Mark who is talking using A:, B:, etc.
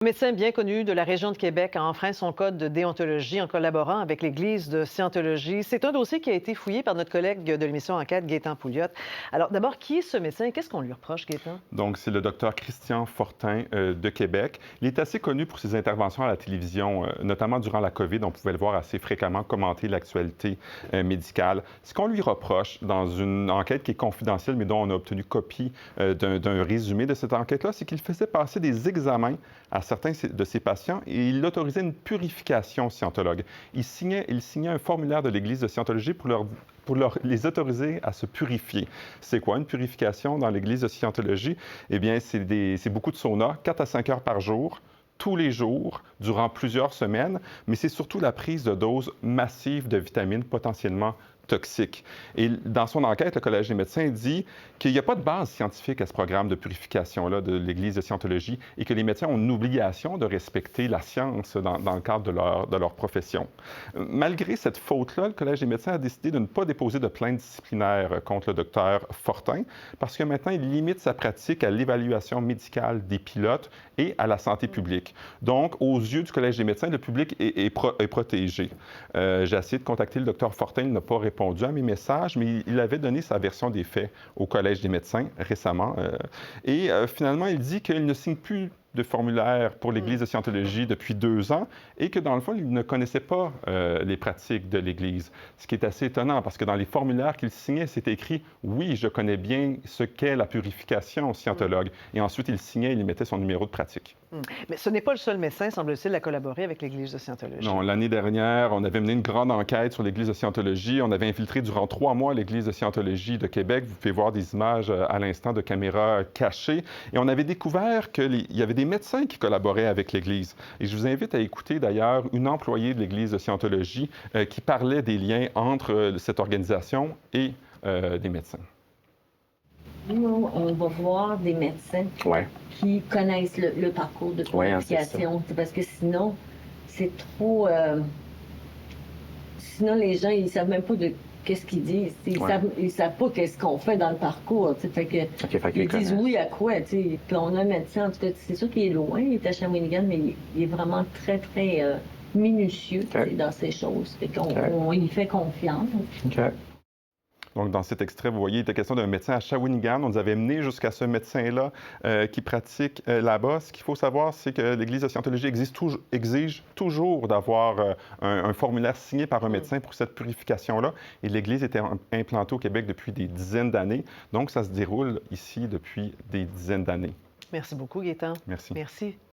A: Médecin bien connu de la région de Québec a enfreint son code de déontologie en collaborant avec l'Église de Scientologie. C'est un dossier qui a été fouillé par notre collègue de l'émission Enquête, Gaétan Pouliot. Alors d'abord, qui est ce médecin et qu'est-ce qu'on lui reproche, Gaétan?
B: Donc, c'est le docteur Christian Fortin de Québec. Il est assez connu pour ses interventions à la télévision, notamment durant la COVID. On pouvait le voir assez fréquemment commenter l'actualité médicale. Ce qu'on lui reproche dans une enquête qui est confidentielle, mais dont on a obtenu copie d'un résumé de cette enquête-là, c'est qu'il faisait passer des examens à certains de ses patients et il autorisait une purification scientologue. Il signait un formulaire de l'Église de Scientologie les autoriser à se purifier. C'est quoi une purification dans l'Église de Scientologie? Eh bien, c'est beaucoup de sauna, 4 à 5 heures par jour, tous les jours, durant plusieurs semaines, mais c'est surtout la prise de doses massives de vitamines potentiellement toxiques. Et dans son enquête, le Collège des médecins dit qu'il n'y a pas de base scientifique à ce programme de purification-là de l'Église de Scientologie et que les médecins ont une obligation de respecter la science dans le cadre de leur profession. Malgré cette faute-là, le Collège des médecins a décidé de ne pas déposer de plainte disciplinaire contre le docteur Fortin parce que maintenant, il limite sa pratique à l'évaluation médicale des pilotes et à la santé publique. Donc, aux yeux du Collège des médecins, le public est protégé. J'ai essayé de contacter le docteur Fortin, il n'a pas répondu à mes messages, mais il avait donné sa version des faits au Collège des médecins récemment. Finalement, il dit qu'il ne signe plus de formulaire pour l'Église de Scientologie depuis 2 ans et que, dans le fond, il ne connaissait pas les pratiques de l'Église. Ce qui est assez étonnant parce que dans les formulaires qu'il signait, c'était écrit « Oui, je connais bien ce qu'est la purification scientologue ». Et ensuite, il signait et il mettait son numéro de pratique.
A: Mais ce n'est pas le seul médecin, semble-t-il, à collaborer avec l'Église de Scientologie.
B: Non, l'année dernière, on avait mené une grande enquête sur l'Église de Scientologie. On avait infiltré durant 3 mois l'Église de Scientologie de Québec. Vous pouvez voir des images à l'instant de caméras cachées. Et on avait découvert qu'il y avait des médecins qui collaboraient avec l'Église. Et je vous invite à écouter d'ailleurs une employée de l'Église de Scientologie qui parlait des liens entre cette organisation et des médecins.
C: Nous, on va voir des médecins
D: Ouais.
C: qui connaissent le parcours de
D: Ouais, hein,
C: purification, parce que sinon, c'est trop... Sinon, les gens, ils savent même pas de qu'est-ce qu'ils disent.
D: Ouais.
C: Ils savent pas qu'est-ce qu'on fait dans le parcours. Fait que,
D: OK, fait qu'ils
C: ils disent
D: connaissent.
C: oui à quoi. Puis on a un médecin, en tout cas, c'est sûr qu'il est loin, il est à Shawinigan, mais il est vraiment très, très minutieux
D: OK.
C: dans ces choses. Fait qu'on
D: OK.
C: on y fait confiance.
D: OK.
B: Donc, dans cet extrait, vous voyez, il était question d'un médecin à Shawinigan. On nous avait mené jusqu'à ce médecin-là qui pratique là-bas. Ce qu'il faut savoir, c'est que l'Église de Scientologie exige toujours d'avoir un formulaire signé par un médecin pour cette purification-là. Et l'Église était implantée au Québec depuis des dizaines d'années. Donc, ça se déroule ici depuis des dizaines d'années.
A: Merci beaucoup, Gaétan.
B: Merci.
A: Merci.